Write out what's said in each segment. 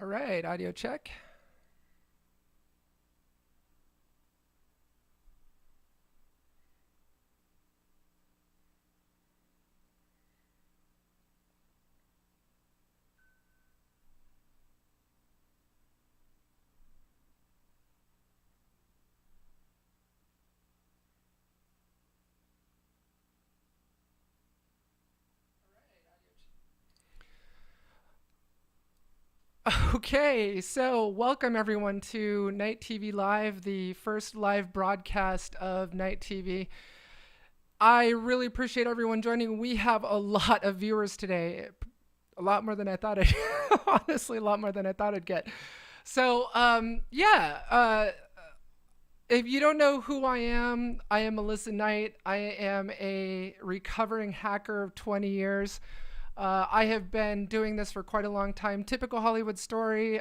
All right, audio check. Okay, so welcome everyone to Night TV Live, the first live broadcast of Night TV. I really appreciate everyone joining. We have a lot of viewers today, a lot more than I thought I'd honestly, a lot more than I thought I'd get. So, if you don't know who I am Alissa Knight. I am a recovering hacker of 20 years. I have been doing this for quite a long time. Typical Hollywood story.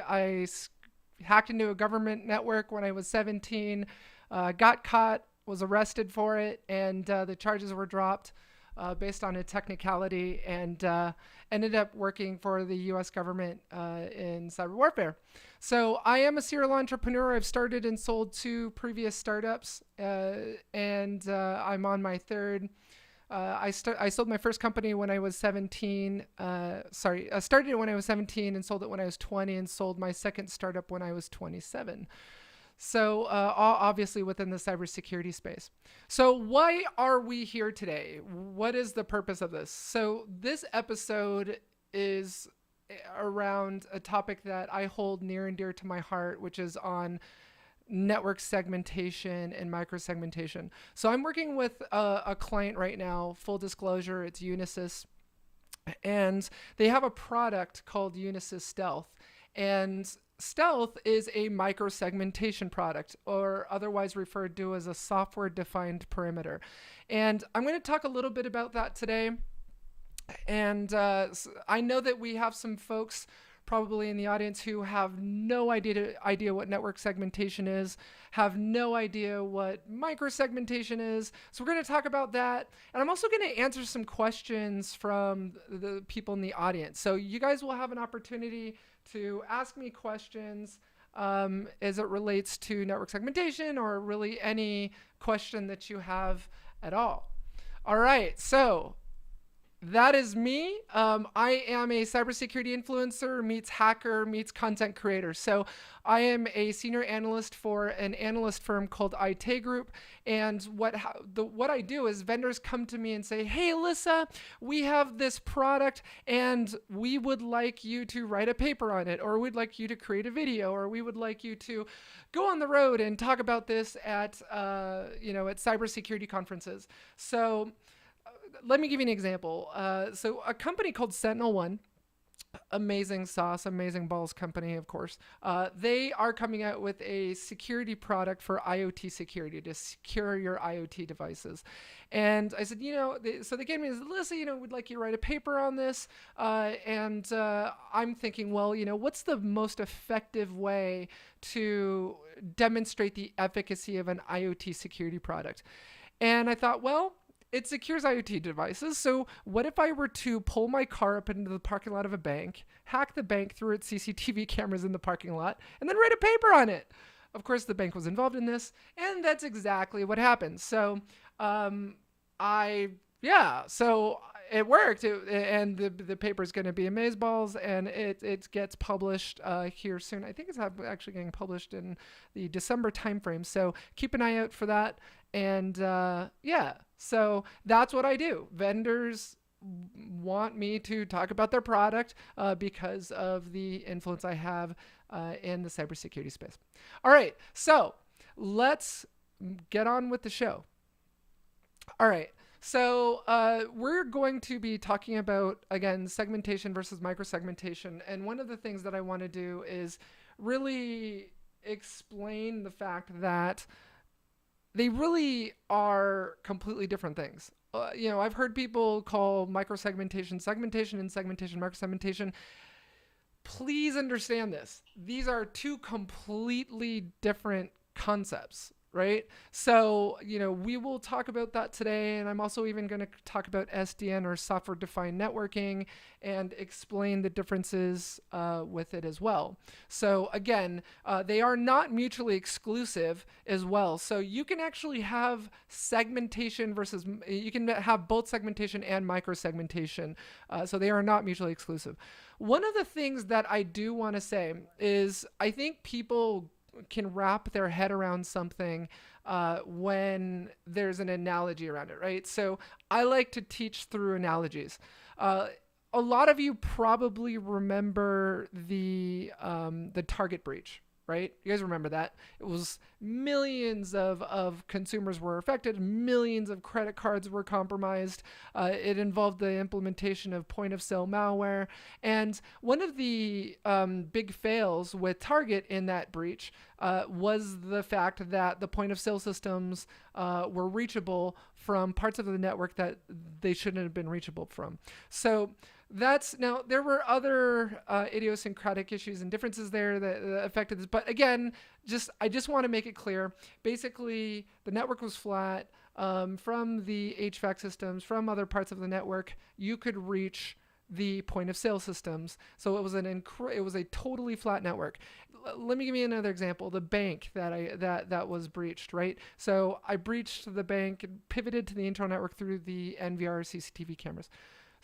Hacked into a government network when I was 17, got caught, was arrested for it, and the charges were dropped based on a technicality, and ended up working for the US government in cyber warfare. So I am a serial entrepreneur. I've started and sold two previous startups, and I'm on my third. I sold my first company when I was 17. I started it when I was 17 and sold it when I was 20, and sold my second startup when I was 27. So obviously within the cybersecurity space. So why are we here today? What is the purpose of this? So this episode is around a topic that I hold near and dear to my heart, which is on network segmentation and microsegmentation. So I'm working with a client right now, full disclosure, it's Unisys, and they have a product called Unisys Stealth. And Stealth is a microsegmentation product, or otherwise referred to as a software-defined perimeter. And I'm going to talk a little bit about that today. And I know that we have some folks probably in the audience who have no idea what network segmentation is, have no idea what microsegmentation is. So we're going to talk about that. And I'm also going to answer some questions from the people in the audience. So you guys will have an opportunity to ask me questions as it relates to network segmentation, or really any question that you have at all. All right, so that is me. I am a cybersecurity influencer meets hacker meets content creator. So I am a senior analyst for an analyst firm called IT Group. And what I do is vendors come to me and say, "Hey, Alissa, we have this product and we would like you to write a paper on it, or we'd like you to create a video, or we would like you to go on the road and talk about this at cybersecurity conferences." So let me give you an example. So a company called SentinelOne, amazing sauce, amazing balls company, of course. They are coming out with a security product for IoT security to secure your IoT devices. And I said, so they gave me this, "Alyssa, we'd like you to write a paper on this." And I'm thinking, well, what's the most effective way to demonstrate the efficacy of an IoT security product? And I thought, well, it secures IoT devices. So what if I were to pull my car up into the parking lot of a bank, hack the bank through its CCTV cameras in the parking lot, and then write a paper on it? Of course, the bank was involved in this, and that's exactly what happened. So so it worked, and the paper is going to be amazeballs, and it gets published here soon. I think it's actually getting published in the December timeframe, so keep an eye out for that. And so that's what I do. Vendors want me to talk about their product because of the influence I have in the cybersecurity space. All right, so let's get on with the show. All right. So we're going to be talking about, again, segmentation versus microsegmentation. And one of the things that I want to do is really explain the fact that they really are completely different things. I've heard people call microsegmentation segmentation and segmentation microsegmentation. Please understand this. These are two completely different concepts, right? So, we will talk about that today. And I'm also even going to talk about SDN, or software defined networking, and explain the differences with it as well. So, again, they are not mutually exclusive as well. So, you can actually have segmentation versus, you can have both segmentation and microsegmentation. So, they are not mutually exclusive. One of the things that I do want to say is I think people can wrap their head around something when there's an analogy around it, right? So I like to teach through analogies. Uh, a lot of you probably remember the Target breach, right? You guys remember that? It was millions of consumers were affected, millions of credit cards were compromised. It involved the implementation of point of sale malware. And one of the big fails with Target in that breach was the fact that the point of sale systems were reachable from parts of the network that they shouldn't have been reachable from. So now there were other idiosyncratic issues and differences there that affected this, but again, I just want to make it clear. Basically, the network was flat. From the HVAC systems, from other parts of the network, you could reach the point of sale systems. So it was a totally flat network. Let me give you another example. The bank that was breached, right? So I breached the bank, pivoted to the internal network through the NVR CCTV cameras.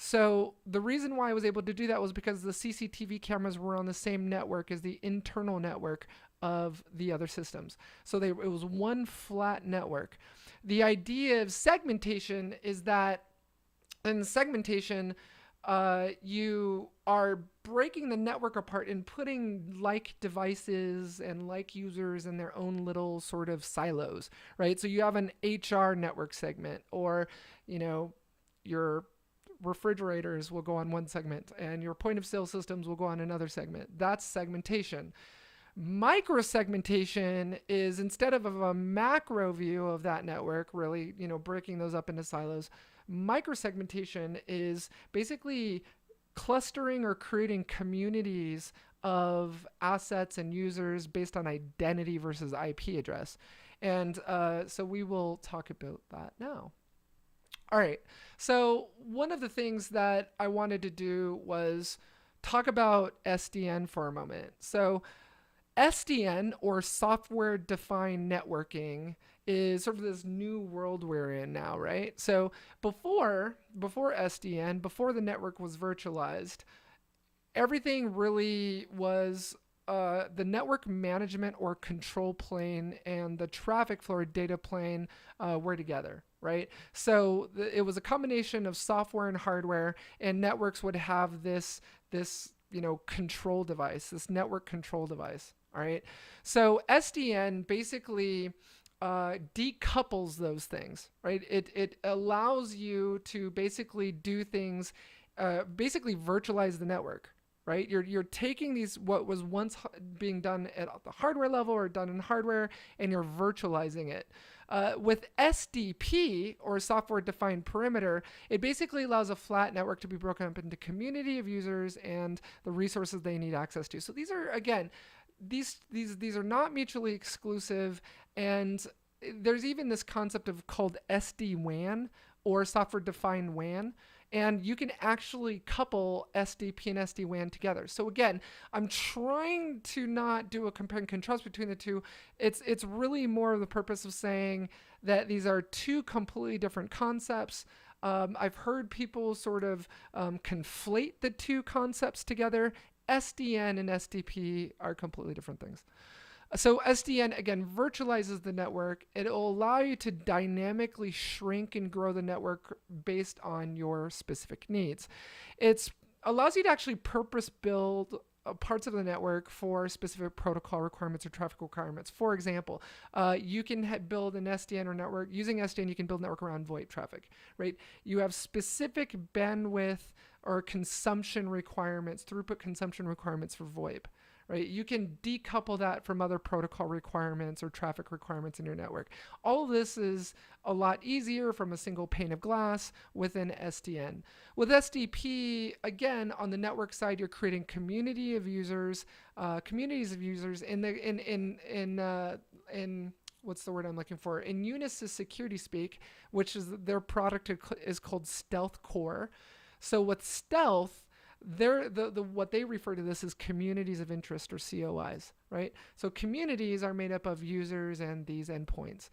So the reason why I was able to do that was because the CCTV cameras were on the same network as the internal network of the other systems. So it was one flat network. The idea of segmentation is that in segmentation, you are breaking the network apart and putting like devices and like users in their own little sort of silos, right? So you have an HR network segment, or, your refrigerators will go on one segment and your point of sale systems will go on another segment. That's segmentation. Microsegmentation is, instead of a macro view of that network, really, breaking those up into silos, microsegmentation is basically clustering or creating communities of assets and users based on identity versus IP address. And so we will talk about that now. All right. So one of the things that I wanted to do was talk about SDN for a moment. So SDN, or software defined networking, is sort of this new world we're in now, right? So before SDN, before the network was virtualized, everything really was the network management or control plane and the traffic flow or data plane were together, right? So it was a combination of software and hardware, and networks would have this control device, this network control device. All right. So SDN basically decouples those things, right? It allows you to basically do things, basically virtualize the network, right? You're taking what was once being done at the hardware level or done in hardware, and you're virtualizing it. With SDP, or software defined perimeter, it basically allows a flat network to be broken up into community of users and the resources they need access to. So these are, again, these are not mutually exclusive, and there's even this concept called SD-WAN, or software defined WAN, and you can actually couple SDP and SD-WAN together. So again, I'm trying to not do a compare and contrast between the two. It's really more of the purpose of saying that these are two completely different concepts. I've heard people sort of conflate the two concepts together. SDN and SDP are completely different things. So SDN, again, virtualizes the network. It will allow you to dynamically shrink and grow the network based on your specific needs. It allows you to actually purpose build parts of the network for specific protocol requirements or traffic requirements. For example, you can build an SDN or network. Using SDN, you can build a network around VoIP traffic, right? You have specific bandwidth or consumption requirements, throughput consumption requirements for VoIP, right? You can decouple that from other protocol requirements or traffic requirements in your network. All of this is a lot easier from a single pane of glass within SDN. With SDP, again, on the network side, you're creating communities of users in what's the word I'm looking for? In Unisys security speak, which is their product is called Stealth Core. So with Stealth, the what they refer to this as communities of interest or COIs, right? So communities are made up of users and these endpoints.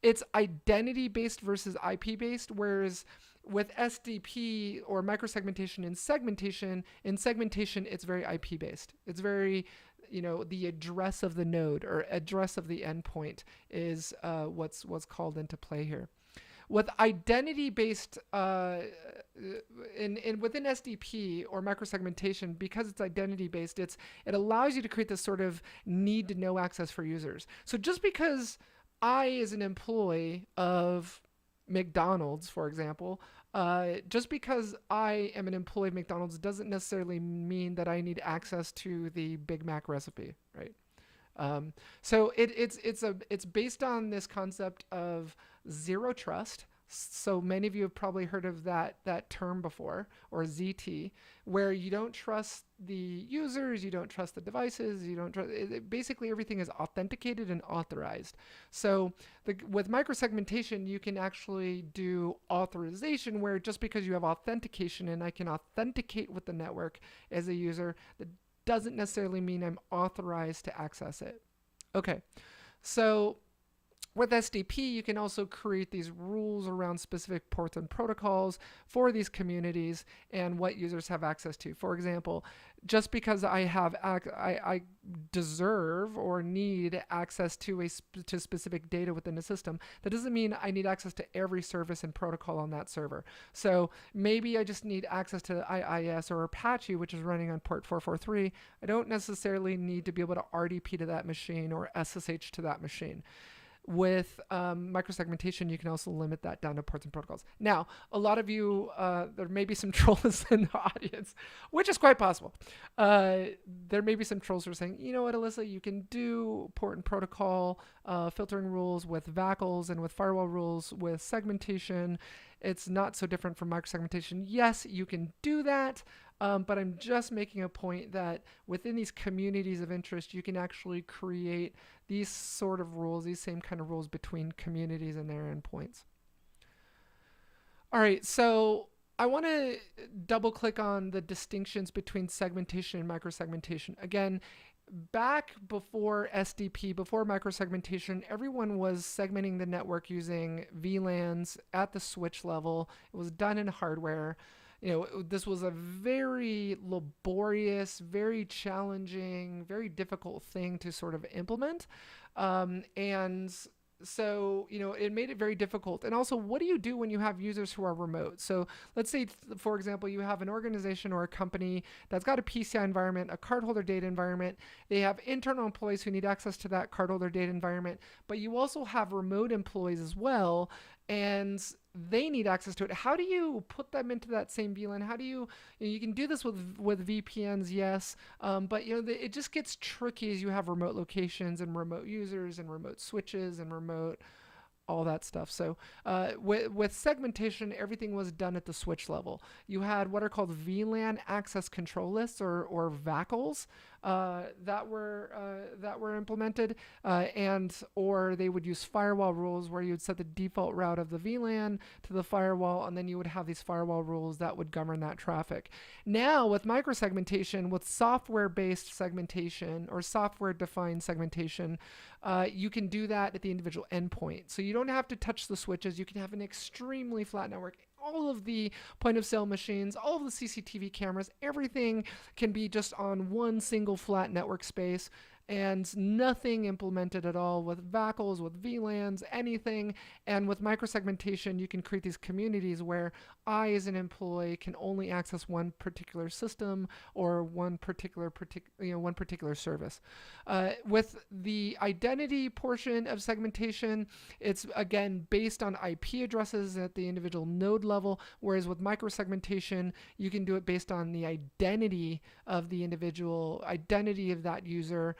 It's identity based versus IP based, whereas with SDP or microsegmentation and segmentation, in segmentation it's very IP based. It's very, the address of the node or address of the endpoint is what's called into play here. With identity based within SDP or microsegmentation, because it's identity based, it allows you to create this sort of need to know access for users. So just because I, as an employee of McDonald's, for example, just because I am an employee of McDonald's doesn't necessarily mean that I need access to the Big Mac recipe, right? So it's based on this concept of zero trust. So many of you have probably heard of that term before, or ZT, where you don't trust the users, you don't trust the devices, you don't trust. Basically, everything is authenticated and authorized. So with microsegmentation, you can actually do authorization, where just because you have authentication and I can authenticate with the network as a user, that doesn't necessarily mean I'm authorized to access it. Okay, so with SDP, you can also create these rules around specific ports and protocols for these communities and what users have access to. For example, just because I deserve or need access to to specific data within the system, that doesn't mean I need access to every service and protocol on that server. So maybe I just need access to IIS or Apache, which is running on port 443. I don't necessarily need to be able to RDP to that machine or SSH to that machine. With microsegmentation, you can also limit that down to ports and protocols. Now, a lot of you, there may be some trolls in the audience, which is quite possible. There may be some trolls who are saying, you know what, Alissa, you can do port and protocol filtering rules with VACLs and with firewall rules with segmentation. It's not so different from microsegmentation. Yes, you can do that. But I'm just making a point that within these communities of interest, you can actually create these sort of rules, these same kind of rules between communities and their endpoints. All right, so I want to double click on the distinctions between segmentation and microsegmentation. Again, back before SDP, before microsegmentation, everyone was segmenting the network using VLANs at the switch level. It was done in hardware. This was a very laborious, very challenging, very difficult thing to sort of implement. And so, it made it very difficult. And also, what do you do when you have users who are remote? So let's say, for example, you have an organization or a company that's got a PCI environment, a cardholder data environment. They have internal employees who need access to that cardholder data environment, but you also have remote employees as well, and they need access to it. How do you put them into that same VLAN? How do you can do this with VPNs, yes, but it just gets tricky as you have remote locations and remote users and remote switches and remote all that stuff. So with segmentation, everything was done at the switch level. You had what are called VLAN access control lists or VACLs that were implemented, or they would use firewall rules where you would set the default route of the VLAN to the firewall, and then you would have these firewall rules that would govern that traffic. Now with microsegmentation, with software-based segmentation or software-defined segmentation, you can do that at the individual endpoint. So you don't have to touch the switches. You can have an extremely flat network. All of the point of sale machines, all of the CCTV cameras, everything can be just on one single flat network space, and nothing implemented at all with VACLs, with VLANs, anything. And with microsegmentation, you can create these communities where I, as an employee, can only access one particular system or one particular service. With the identity portion of segmentation, it's again based on IP addresses at the individual node level, whereas with microsegmentation, you can do it based on the identity of the individual, identity of that user,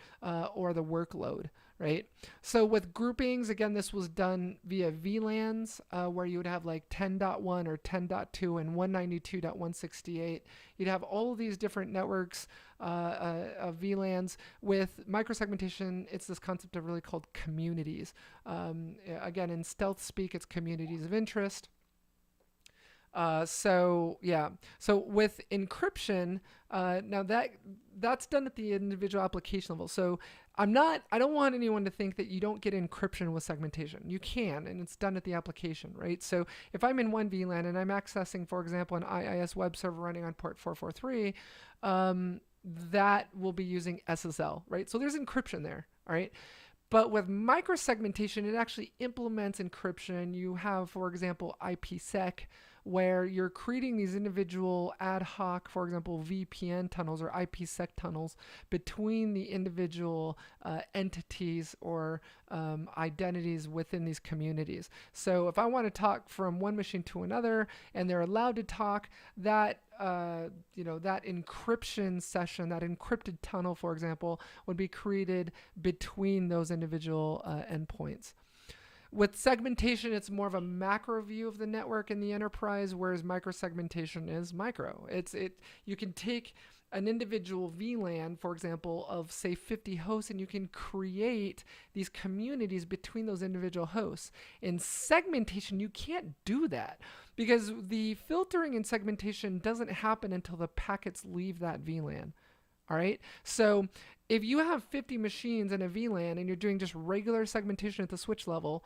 or the workload, right? So with groupings, again, this was done via VLANs, where you would have like 10.1 or 10.2 and 192.168. You'd have all of these different networks VLANs. With microsegmentation, it's this concept of really called communities. Again, in stealth speak, it's communities of interest. So with encryption, now that's done at the individual application level. So I don't want anyone to think that you don't get encryption with segmentation. You can, and it's done at the application, right? So if I'm in one VLAN and I'm accessing, for example, an IIS web server running on port 443, that will be using SSL, right? So there's encryption there, all right? But with microsegmentation, it actually implements encryption. You have, for example, IPsec, where you're creating these individual ad hoc, for example, VPN tunnels or IPsec tunnels between the individual entities or identities within these communities. So if I want to talk from one machine to another and they're allowed to talk, that that encryption session, that encrypted tunnel, for example, would be created between those individual endpoints. With segmentation, it's more of a macro view of the network in the enterprise, whereas microsegmentation is micro. You can take an individual VLAN, for example, of say 50 hosts, and you can create these communities between those individual hosts. In segmentation, you can't do that because the filtering in segmentation doesn't happen until the packets leave that VLAN. All right. So if you have 50 machines in a VLAN and you're doing just regular segmentation at the switch level,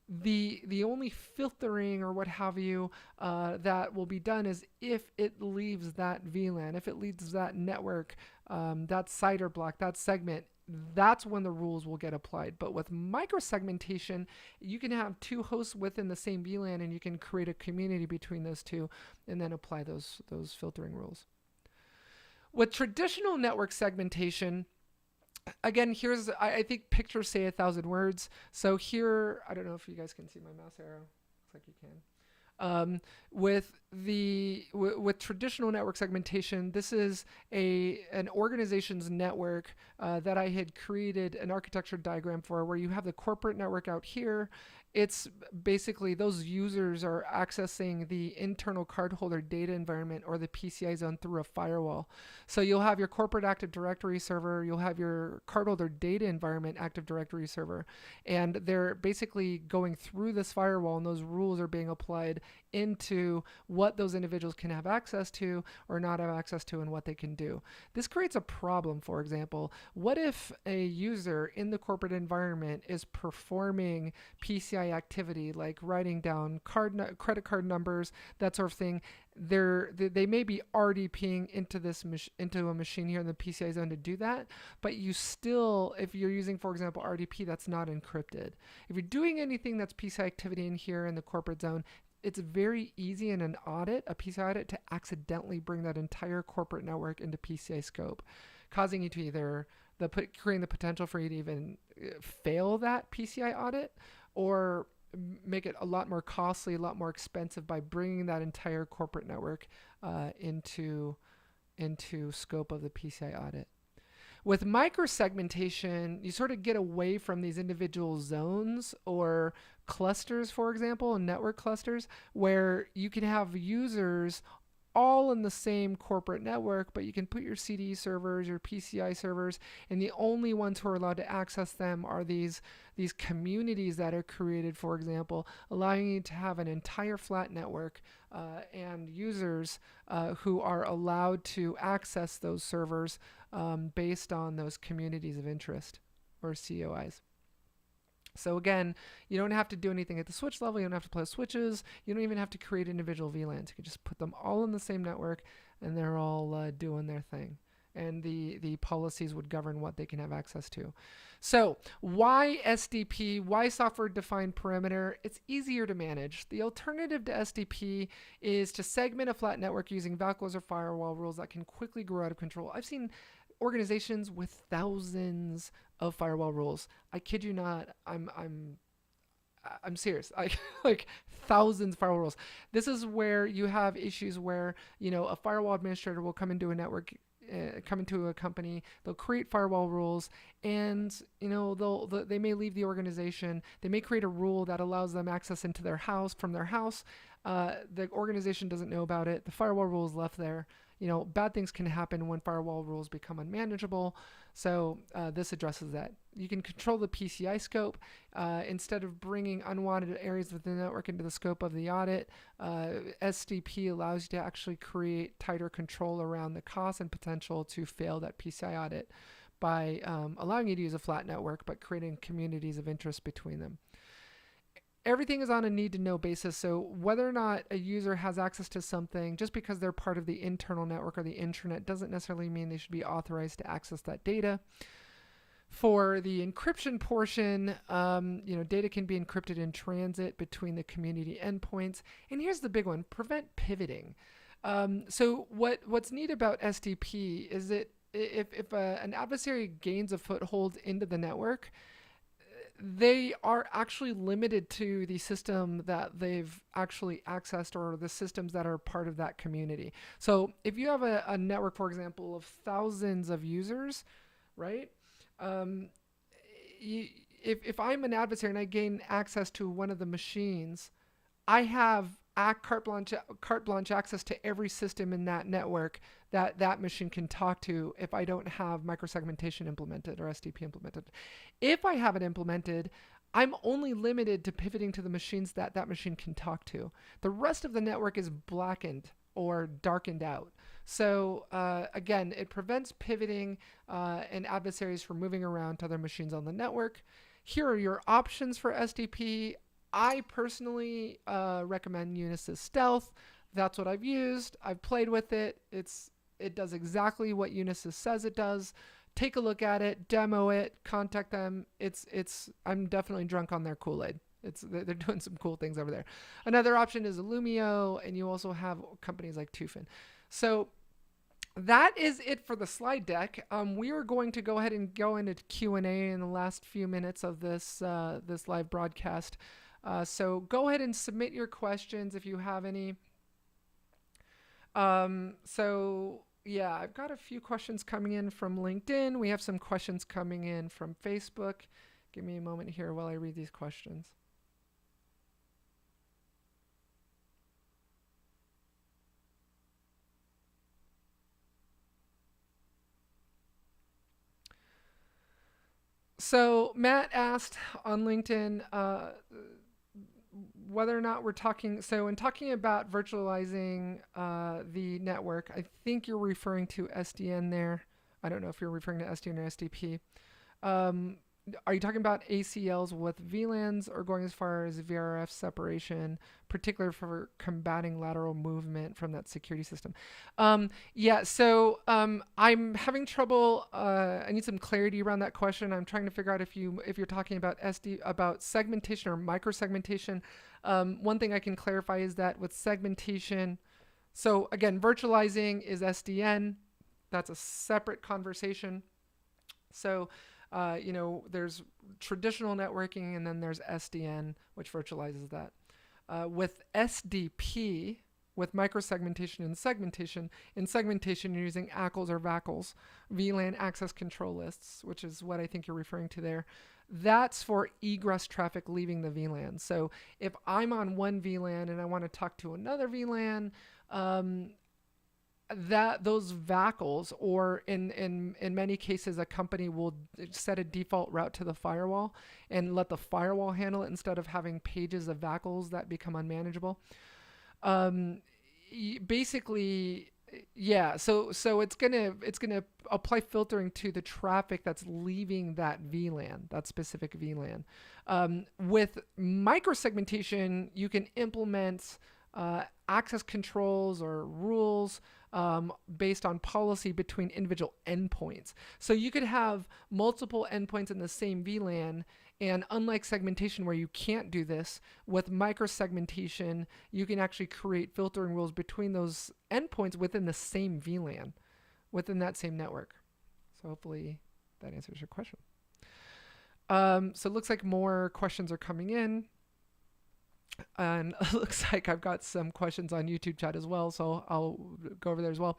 the only filtering or what have you that will be done is if it leaves that VLAN, if it leaves that network, that CIDR block, that segment, that's when the rules will get applied. But with microsegmentation, you can have two hosts within the same VLAN and you can create a community between those two and then apply those filtering rules. With traditional network segmentation, again, I think pictures say 1,000 words. So here, I don't know if you guys can see my mouse arrow. Looks like you can. With traditional network segmentation, this is an organization's network that I had created an architecture diagram for, where you have the corporate network out here. It's basically those users are accessing the internal cardholder data environment or the PCI zone through a firewall. So you'll have your corporate Active Directory server, you'll have your cardholder data environment Active Directory server, and they're basically going through this firewall, and those rules are being applied into what those individuals can have access to or not have access to and what they can do. This creates a problem. For example, what if a user in the corporate environment is performing PCI activity like writing down credit card numbers, that sort of thing? They may be RDPing into a machine here in the PCI zone to do that, but you still, if you're using, for example, RDP, that's not encrypted. If you're doing anything that's PCI activity in here in the corporate zone, it's very easy in an audit, a PCI audit, to accidentally bring that entire corporate network into PCI scope, causing you to either creating the potential for you to even fail that PCI audit, or make it a lot more costly, a lot more expensive by bringing that entire corporate network into scope of the PCI audit. With microsegmentation, you sort of get away from these individual zones or clusters, for example, and network clusters, where you can have users all in the same corporate network, but you can put your CDE servers, your PCI servers, and the only ones who are allowed to access them are these communities that are created, for example, allowing you to have an entire flat network and users who are allowed to access those servers based on those communities of interest, or COIs. So again, you don't have to do anything at the switch level. You don't have to play switches. You don't even have to create individual VLANs. You can just put them all in the same network, and they're all doing their thing. And the policies would govern what they can have access to. So why SDP? Why software-defined perimeter? It's easier to manage. The alternative to SDP is to segment a flat network using VACLs or firewall rules that can quickly grow out of control. I've seen organizations with thousands of firewall rules. I kid you not. I'm serious. Like thousands of firewall rules. This is where you have issues where a firewall administrator will come into a network, come into a company. They'll create firewall rules, and they may leave the organization. They may create a rule that allows them access into their house from their house. The organization doesn't know about it. The firewall rule is left there. bad things can happen when firewall rules become unmanageable. So this addresses that. You can control the PCI scope. Instead of bringing unwanted areas of the network into the scope of the audit, SDP allows you to actually create tighter control around the cost and potential to fail that PCI audit by allowing you to use a flat network, but creating communities of interest between them. Everything is on a need-to-know basis, so whether or not a user has access to something, just because they're part of the internal network or the intranet, doesn't necessarily mean they should be authorized to access that data. For the encryption portion, data can be encrypted in transit between the community endpoints. And here's the big one: prevent pivoting. So what's neat about SDP is that if an adversary gains a foothold into the network, they are actually limited to the system that they've actually accessed or the systems that are part of that community. So if you have a network, for example, of thousands of users, right? If I'm an adversary and I gain access to one of the machines, I have carte blanche access to every system in that network that machine can talk to if I don't have microsegmentation implemented or SDP implemented. If I have it implemented, I'm only limited to pivoting to the machines that machine can talk to. The rest of the network is blackened or darkened out. So again, it prevents pivoting and adversaries from moving around to other machines on the network. Here are your options for SDP. I personally recommend Unisys Stealth. That's what I've used. I've played with it. It does exactly what Unisys says it does. Take a look at it, demo it, contact them. I'm definitely drunk on their Kool-Aid. They're doing some cool things over there. Another option is Illumio, and you also have companies like Tufin. So that is it for the slide deck. We are going to go ahead and go into Q&A in the last few minutes of this live broadcast. So go ahead and submit your questions if you have any. Yeah, I've got a few questions coming in from LinkedIn. We have some questions coming in from Facebook. Give me a moment here while I read these questions. So Matt asked on LinkedIn whether or not we're talking, so in talking about virtualizing the network, I think you're referring to SDN there. I don't know if you're referring to SDN or SDP. Are you talking about ACLs with VLANs or going as far as VRF separation, particularly for combating lateral movement from that security system? Yeah, so I'm having trouble. I need some clarity around that question. I'm trying to figure out if you're talking about segmentation or microsegmentation. One thing I can clarify is that with segmentation, so again, virtualizing is SDN. That's a separate conversation. So there's traditional networking, and then there's SDN, which virtualizes that. With SDP, with microsegmentation and segmentation, in segmentation you're using ACLs or VACLs, VLAN access control lists, which is what I think you're referring to there. That's for egress traffic leaving the VLAN. So if I'm on one VLAN and I want to talk to another VLAN, those VACLs, or in many cases a company will set a default route to the firewall and let the firewall handle it instead of having pages of VACLs that become unmanageable. Basically, yeah, so it's gonna apply filtering to the traffic that's leaving that VLAN, that specific VLAN. With microsegmentation, you can implement access controls or rules based on policy between individual endpoints. So you could have multiple endpoints in the same VLAN, and unlike segmentation where you can't do this, with microsegmentation, you can actually create filtering rules between those endpoints within the same VLAN, within that same network. So hopefully that answers your question. So it looks like more questions are coming in. And it looks like I've got some questions on YouTube chat as well, so I'll go over there as well.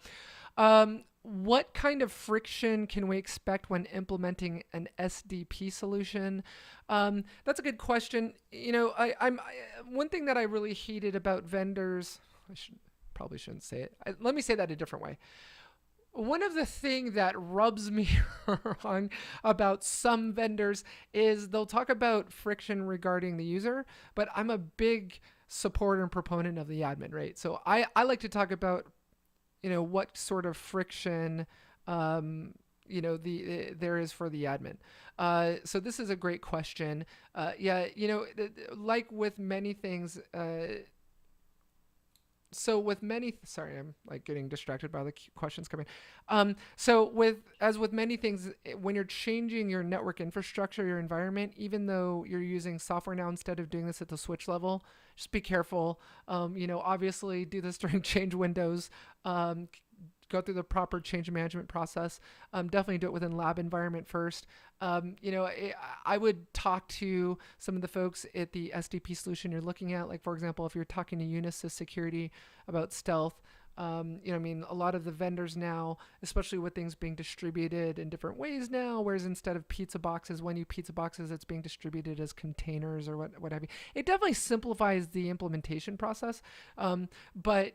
What kind of friction can we expect when implementing an SDP solution? That's a good question. I'm one thing that I really hated about vendors. probably shouldn't say it. Let me say that a different way. One of the things that rubs me wrong about some vendors is they'll talk about friction regarding the user, but I'm a big supporter and proponent of the admin, right? So I like to talk about, what sort of friction, there is for the admin. So this is a great question. Yeah, like with many things, sorry, I'm like getting distracted by the questions coming. So with many things, when you're changing your network infrastructure, your environment, even though you're using software now instead of doing this at the switch level, just be careful. Obviously do this during change windows. Go through the proper change management process. Definitely do it within lab environment first. I would talk to some of the folks at the SDP solution you're looking at. Like, for example, if you're talking to Unisys Security about stealth, a lot of the vendors now, especially with things being distributed in different ways now, whereas instead of pizza boxes, when you pizza boxes, it's being distributed as containers or what have you. It definitely simplifies the implementation process. But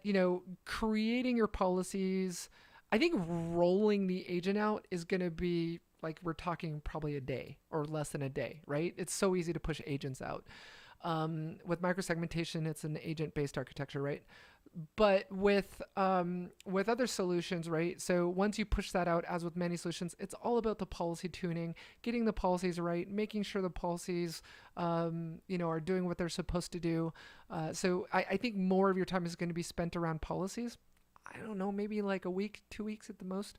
creating your policies, I think rolling the agent out is going to be like, we're talking probably a day or less than a day, right? It's so easy to push agents out. With microsegmentation, it's an agent-based architecture, right? But with other solutions, right? So once you push that out, as with many solutions, it's all about the policy tuning, getting the policies right, making sure the policies, are doing what they're supposed to do. So I think more of your time is going to be spent around policies. I don't know, maybe like a week, 2 weeks at the most.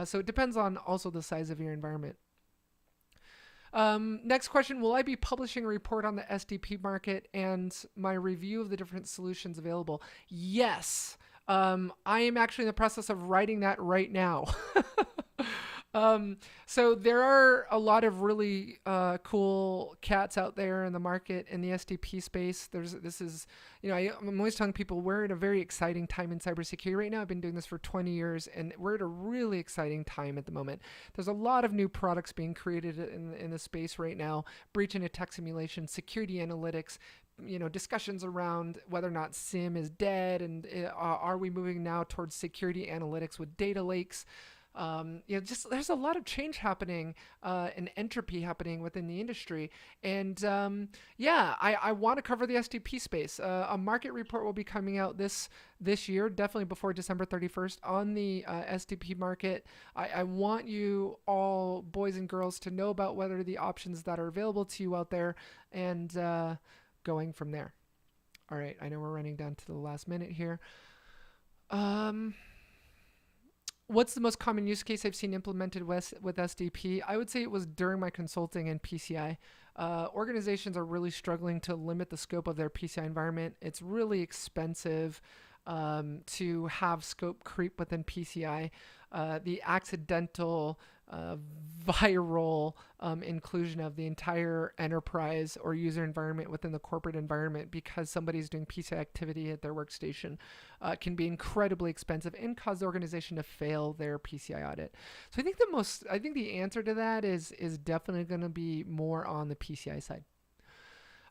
So it depends on also the size of your environment. Next question, will I be publishing a report on the SDP market and my review of the different solutions available? Yes. I am actually in the process of writing that right now. So there are a lot of really cool cats out there in the market in the SDP space. I'm always telling people we're at a very exciting time in cybersecurity right now. I've been doing this for 20 years, and we're at a really exciting time at the moment. There's a lot of new products being created in the space right now: breach and attack simulation, security analytics, discussions around whether or not SIM is dead, and are we moving now towards security analytics with data lakes. Just there's a lot of change happening and entropy happening within the industry. And I want to cover the SDP space. A market report will be coming out this year, definitely before December 31st, on the SDP market. I want you all, boys and girls, to know about whether the options that are available to you out there, and going from there. All right, I know we're running down to the last minute here. What's the most common use case I've seen implemented with SDP? I would say it was during my consulting in PCI. Organizations are really struggling to limit the scope of their PCI environment. It's really expensive to have scope creep within PCI. The accidental viral inclusion of the entire enterprise or user environment within the corporate environment because somebody's doing PCI activity at their workstation can be incredibly expensive and cause the organization to fail their PCI audit. So I think the answer to that is definitely going to be more on the PCI side.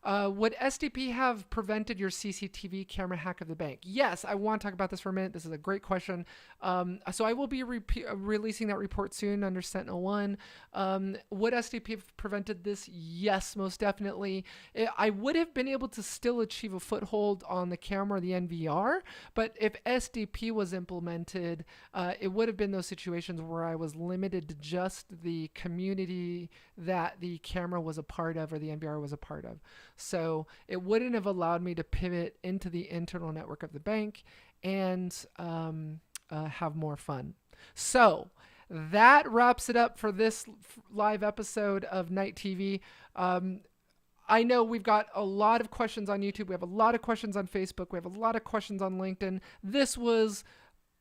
Would SDP have prevented your CCTV camera hack of the bank? Yes, I want to talk about this for a minute. This is a great question. So I will be releasing that report soon under Sentinel-1. Would SDP have prevented this? Yes, most definitely. I would have been able to still achieve a foothold on the camera or the NVR, but if SDP was implemented, it would have been those situations where I was limited to just the community that the camera was a part of or the NVR was a part of. So it wouldn't have allowed me to pivot into the internal network of the bank and have more fun. So that wraps it up for this live episode of Night TV. I know we've got a lot of questions on YouTube. We have a lot of questions on Facebook. We have a lot of questions on LinkedIn. This was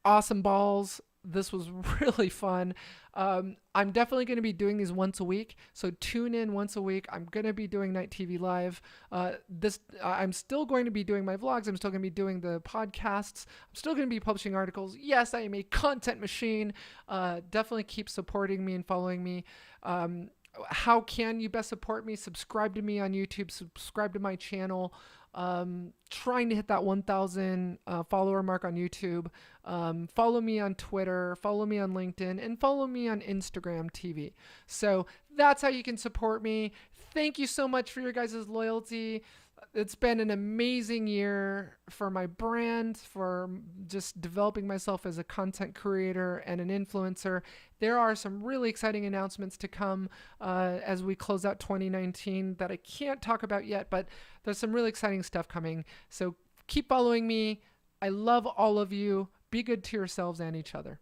awesome balls. This was really fun. I'm definitely going to be doing these once a week. So tune in once a week. I'm going to be doing Night TV Live. I'm still going to be doing my vlogs. I'm still going to be doing the podcasts. I'm still going to be publishing articles. Yes, I am a content machine. Definitely keep supporting me and following me. How can you best support me? Subscribe to me on YouTube. Subscribe to my channel. trying to hit that 1,000 follower mark on YouTube. Follow me on Twitter, follow me on LinkedIn, and follow me on Instagram TV. So that's how you can support me. Thank you so much for your guys' loyalty. It's been an amazing year for my brand, for just developing myself as a content creator and an influencer. There are some really exciting announcements to come as we close out 2019 that I can't talk about yet, but there's some really exciting stuff coming. So keep following me. I love all of you. Be good to yourselves and each other.